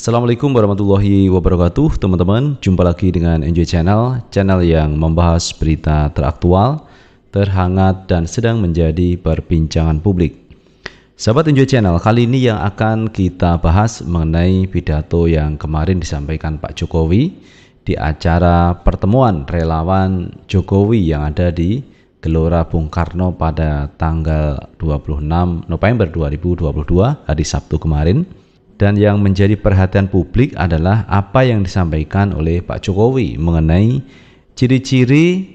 Assalamualaikum warahmatullahi wabarakatuh teman-teman. Jumpa lagi dengan Enjoy Channel, channel yang membahas berita teraktual, terhangat dan sedang menjadi perbincangan publik. Sahabat Enjoy Channel, kali ini yang akan kita bahas mengenai pidato yang kemarin disampaikan Pak Jokowi di acara pertemuan relawan Jokowi yang ada di Gelora Bung Karno pada tanggal 26 November 2022, hari Sabtu kemarin. Dan yang menjadi perhatian publik adalah apa yang disampaikan oleh Pak Jokowi mengenai ciri-ciri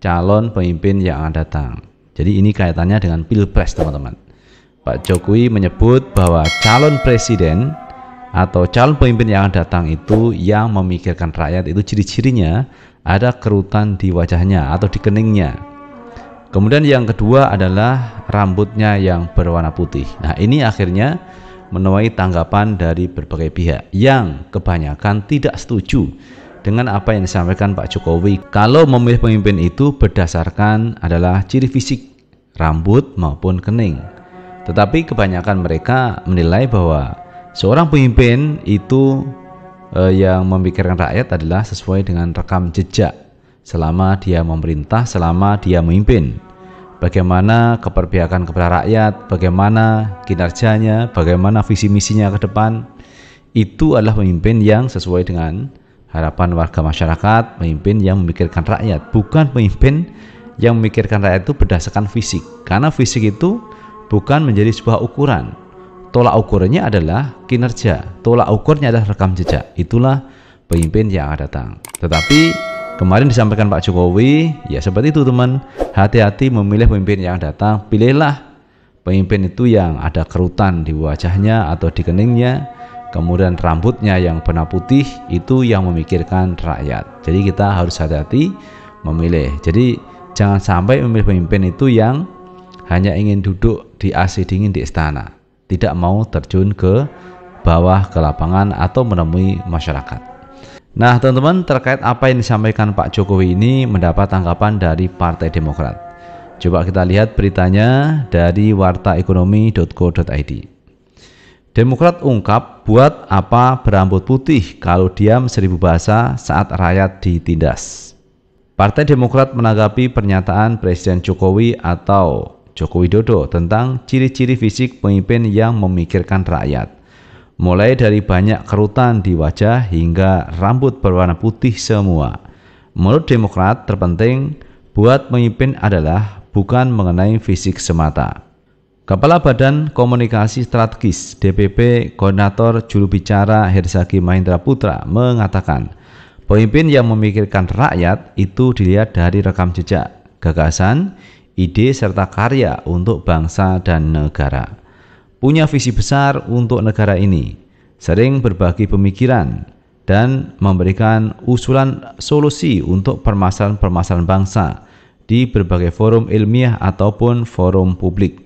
calon pemimpin yang akan datang. Jadi ini kaitannya dengan Pilpres, teman-teman. Pak Jokowi menyebut bahwa calon presiden atau calon pemimpin yang akan datang itu yang memikirkan rakyat, itu ciri-cirinya ada kerutan di wajahnya atau di keningnya. Kemudian yang kedua adalah rambutnya yang berwarna putih. Nah, ini akhirnya menuai tanggapan dari berbagai pihak yang kebanyakan tidak setuju dengan apa yang disampaikan Pak Jokowi. Kalau memilih pemimpin itu berdasarkan adalah ciri fisik, rambut maupun kening. Tetapi kebanyakan mereka menilai bahwa seorang pemimpin itu yang memikirkan rakyat adalah sesuai dengan rekam jejak selama dia memerintah, selama dia memimpin. Bagaimana keperpihakan kepada rakyat, bagaimana kinerjanya, bagaimana visi misinya ke depan. Itu adalah pemimpin yang sesuai dengan harapan warga masyarakat, pemimpin yang memikirkan rakyat, bukan pemimpin yang memikirkan rakyat itu berdasarkan fisik. Karena fisik itu bukan menjadi sebuah ukuran. Tolak ukurnya adalah kinerja, tolak ukurnya adalah rekam jejak. Itulah pemimpin yang akan datang. Tetapi kemarin disampaikan Pak Jokowi, ya seperti itu teman, hati-hati memilih pemimpin yang datang. Pilihlah pemimpin itu yang ada kerutan di wajahnya atau di keningnya, kemudian rambutnya yang warna putih, itu yang memikirkan rakyat. Jadi kita harus hati-hati memilih. Jadi jangan sampai memilih pemimpin itu yang hanya ingin duduk di AC dingin di istana, tidak mau terjun ke bawah, ke lapangan atau menemui masyarakat. Nah teman-teman, terkait apa yang disampaikan Pak Jokowi ini mendapat tanggapan dari Partai Demokrat. Coba kita lihat beritanya dari wartaekonomi.co.id. Demokrat ungkap buat apa berambut putih kalau diam 1000 bahasa saat rakyat ditindas. Partai Demokrat menanggapi pernyataan Presiden Jokowi atau Joko Widodo tentang ciri-ciri fisik pemimpin yang memikirkan rakyat. Mulai dari banyak kerutan di wajah hingga rambut berwarna putih semua. Menurut Demokrat, terpenting buat pemimpin adalah bukan mengenai fisik semata. Kepala Badan Komunikasi Strategis DPP Koordinator Juru Bicara Herzaki Mahendra Putra mengatakan, pemimpin yang memikirkan rakyat itu dilihat dari rekam jejak, gagasan, ide serta karya untuk bangsa dan negara. Punya visi besar untuk negara ini, sering berbagi pemikiran dan memberikan usulan solusi untuk permasalahan-permasalahan bangsa di berbagai forum ilmiah ataupun forum publik,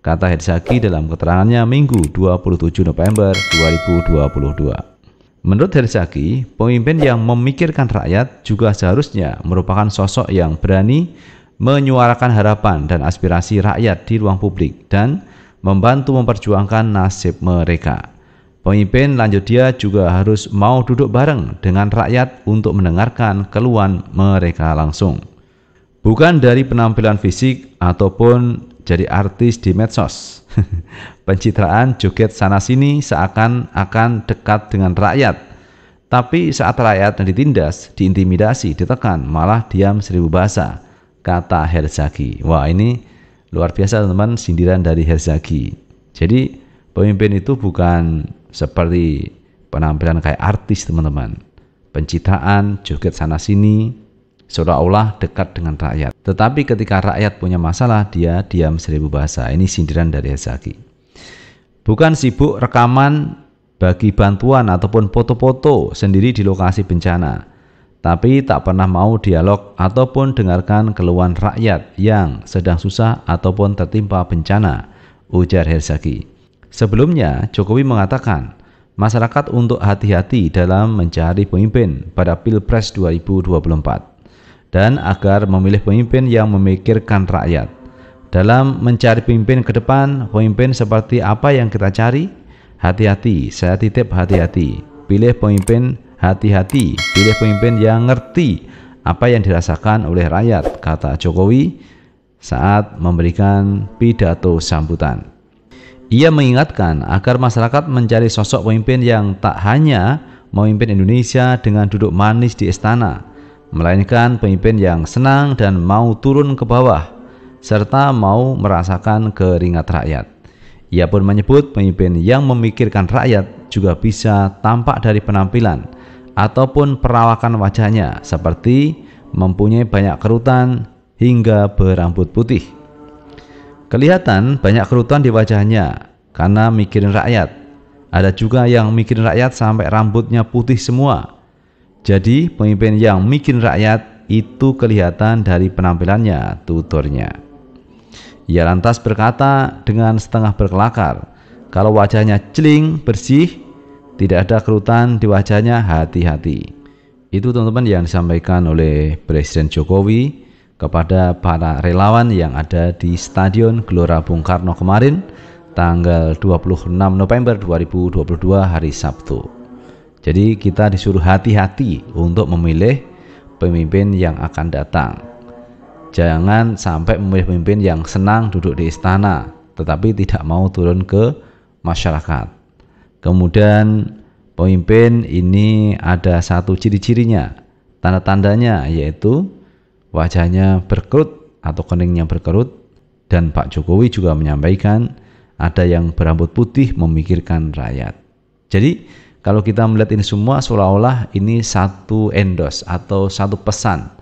kata Herzaki dalam keterangannya Minggu 27 November 2022. Menurut Herzaki, pemimpin yang memikirkan rakyat juga seharusnya merupakan sosok yang berani menyuarakan harapan dan aspirasi rakyat di ruang publik dan membantu memperjuangkan nasib mereka. Pemimpin, lanjut dia, juga harus mau duduk bareng dengan rakyat untuk mendengarkan keluhan mereka langsung. Bukan dari penampilan fisik ataupun jadi artis di medsos. Pencitraan joget sana-sini seakan-akan dekat dengan rakyat. Tapi saat rakyat ditindas, diintimidasi, ditekan, malah diam 1000 bahasa, kata Herzaki. Wah, ini luar biasa teman-teman, sindiran dari Herzaki. Jadi pemimpin itu bukan seperti penampilan kayak artis teman-teman. Pencitraan, joget sana-sini, seolah-olah dekat dengan rakyat. Tetapi ketika rakyat punya masalah, dia diam 1000 bahasa. Ini sindiran dari Herzaki. Bukan sibuk rekaman bagi bantuan ataupun foto-foto sendiri di lokasi bencana, tapi tak pernah mau dialog ataupun dengarkan keluhan rakyat yang sedang susah ataupun tertimpa bencana, ujar Herzaki. Sebelumnya, Jokowi mengatakan masyarakat untuk hati-hati dalam mencari pemimpin pada Pilpres 2024 dan agar memilih pemimpin yang memikirkan rakyat. Dalam mencari pemimpin ke depan, pemimpin seperti apa yang kita cari? Hati-hati, saya titip hati-hati. pilih pemimpin hati-hati, pilih pemimpin yang ngerti apa yang dirasakan oleh rakyat, kata Jokowi saat memberikan pidato sambutan. Ia mengingatkan agar masyarakat mencari sosok pemimpin yang tak hanya memimpin Indonesia dengan duduk manis di istana, melainkan pemimpin yang senang dan mau turun ke bawah, serta mau merasakan keringat rakyat. Ia pun menyebut pemimpin yang memikirkan rakyat juga bisa tampak dari penampilan ataupun perawakan wajahnya, seperti mempunyai banyak kerutan hingga berambut putih. Kelihatan banyak kerutan di wajahnya karena mikirin rakyat. Ada juga yang mikirin rakyat sampai rambutnya putih semua. Jadi pemimpin yang mikirin rakyat itu kelihatan dari penampilannya, tuturnya. Ia lantas berkata dengan setengah berkelakar, kalau wajahnya celing, bersih, tidak ada kerutan di wajahnya, hati-hati. Itu teman-teman yang disampaikan oleh Presiden Jokowi kepada para relawan yang ada di Stadion Gelora Bung Karno kemarin, tanggal 26 November 2022 hari Sabtu. Jadi kita disuruh hati-hati untuk memilih pemimpin yang akan datang. Jangan sampai memilih pemimpin yang senang duduk di istana tetapi tidak mau turun ke masyarakat. Kemudian pemimpin ini ada satu ciri-cirinya, tanda-tandanya, yaitu wajahnya berkerut atau keningnya berkerut. Dan Pak Jokowi juga menyampaikan ada yang berambut putih memikirkan rakyat. Jadi kalau kita melihat ini semua seolah-olah ini satu endos atau satu pesan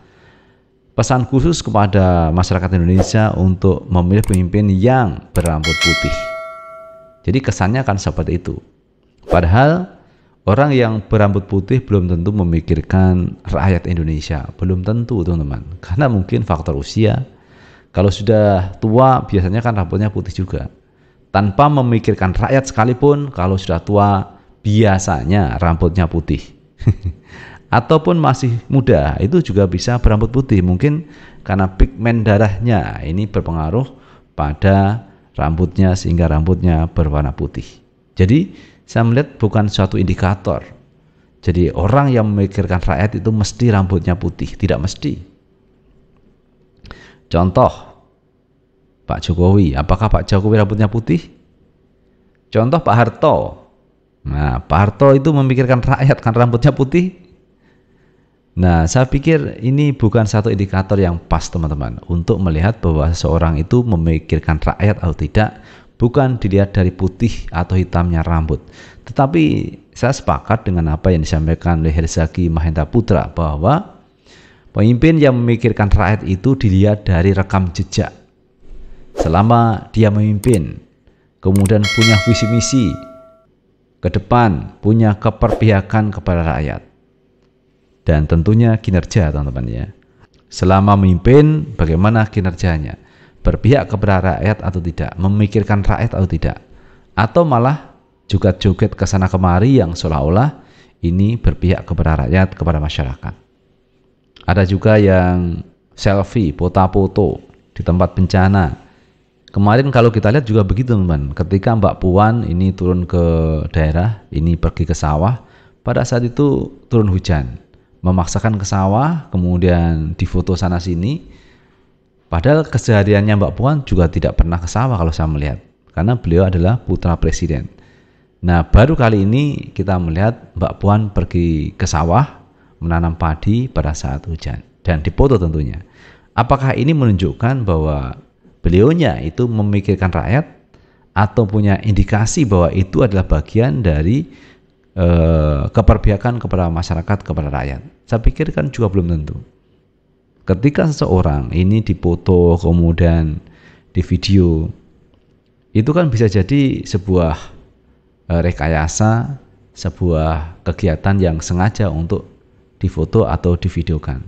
khusus kepada masyarakat Indonesia untuk memilih pemimpin yang berambut putih. Jadi kesannya kan seperti itu. Padahal orang yang berambut putih belum tentu memikirkan rakyat Indonesia, belum tentu teman-teman. Karena mungkin faktor usia. Kalau sudah tua biasanya kan rambutnya putih juga. Tanpa memikirkan rakyat sekalipun, kalau sudah tua biasanya rambutnya putih. Ataupun masih muda itu juga bisa berambut putih, mungkin karena pigmen darahnya ini berpengaruh pada rambutnya sehingga rambutnya berwarna putih. Jadi saya melihat bukan suatu indikator. Jadi orang yang memikirkan rakyat itu mesti rambutnya putih, tidak mesti. Contoh Pak Jokowi, apakah Pak Jokowi rambutnya putih? Contoh Pak Harto. Nah, Pak Harto itu memikirkan rakyat kan rambutnya putih. Nah, saya pikir ini bukan satu indikator yang pas teman-teman untuk melihat bahwa seseorang itu memikirkan rakyat atau tidak, bukan dilihat dari putih atau hitamnya rambut. Tetapi saya sepakat dengan apa yang disampaikan oleh Herzaki Mahendra Putra bahwa pemimpin yang memikirkan rakyat itu dilihat dari rekam jejak. Selama dia memimpin, kemudian punya visi misi ke depan, punya keperpihakan kepada rakyat. Dan tentunya kinerja teman-teman ya. Selama memimpin bagaimana kinerjanya, berpihak kepada rakyat atau tidak, memikirkan rakyat atau tidak, atau malah joget-joget ke sana kemari yang seolah-olah ini berpihak kepada rakyat, kepada masyarakat. Ada juga yang selfie, foto-foto di tempat bencana. Kemarin kalau kita lihat juga begitu teman-teman, ketika Mbak Puan ini turun ke daerah, ini pergi ke sawah, pada saat itu turun hujan, memaksakan ke sawah, kemudian difoto sana sini. Padahal kesehariannya Mbak Puan juga tidak pernah ke sawah kalau saya melihat, karena beliau adalah putra presiden. Nah, baru kali ini kita melihat Mbak Puan pergi ke sawah menanam padi pada saat hujan dan difoto tentunya. Apakah ini menunjukkan bahwa beliaunya itu memikirkan rakyat atau punya indikasi bahwa itu adalah bagian dari keperpihakan kepada masyarakat, kepada rakyat? Saya pikir kan juga belum tentu. Ketika seseorang ini difoto kemudian di video, itu kan bisa jadi sebuah rekayasa, sebuah kegiatan yang sengaja untuk difoto atau divideokan.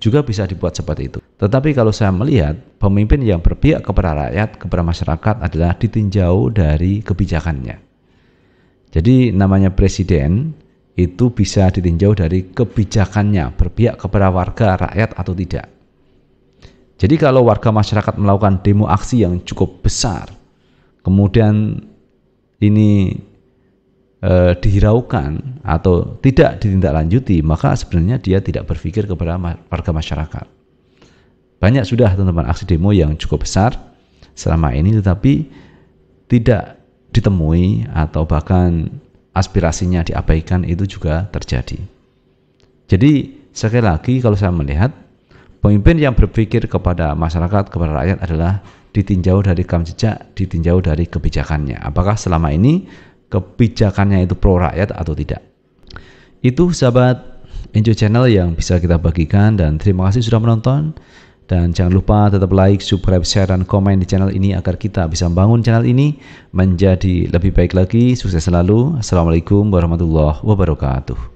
Juga bisa dibuat seperti itu. Tetapi kalau saya melihat pemimpin yang berpihak kepada rakyat, kepada masyarakat adalah ditinjau dari kebijakannya. Jadi namanya presiden itu bisa ditinjau dari kebijakannya, berpihak kepada warga, rakyat atau tidak. Jadi kalau warga masyarakat melakukan demo aksi yang cukup besar, kemudian ini dihiraukan atau tidak ditindaklanjuti, maka sebenarnya dia tidak berpikir kepada warga masyarakat. Banyak sudah teman-teman aksi demo yang cukup besar selama ini, tetapi tidak ditemui atau bahkan aspirasinya diabaikan, itu juga terjadi. Jadi sekali lagi, kalau saya melihat pemimpin yang berpikir kepada masyarakat, kepada rakyat adalah ditinjau dari rekam jejak, ditinjau dari kebijakannya. Apakah selama ini kebijakannya itu pro rakyat atau tidak. Itu sahabat Enjoy Channel yang bisa kita bagikan, dan terima kasih sudah menonton. Dan jangan lupa tetap like, subscribe, share, dan komen di channel ini agar kita bisa membangun channel ini menjadi lebih baik lagi. Sukses selalu. Assalamualaikum warahmatullahi wabarakatuh.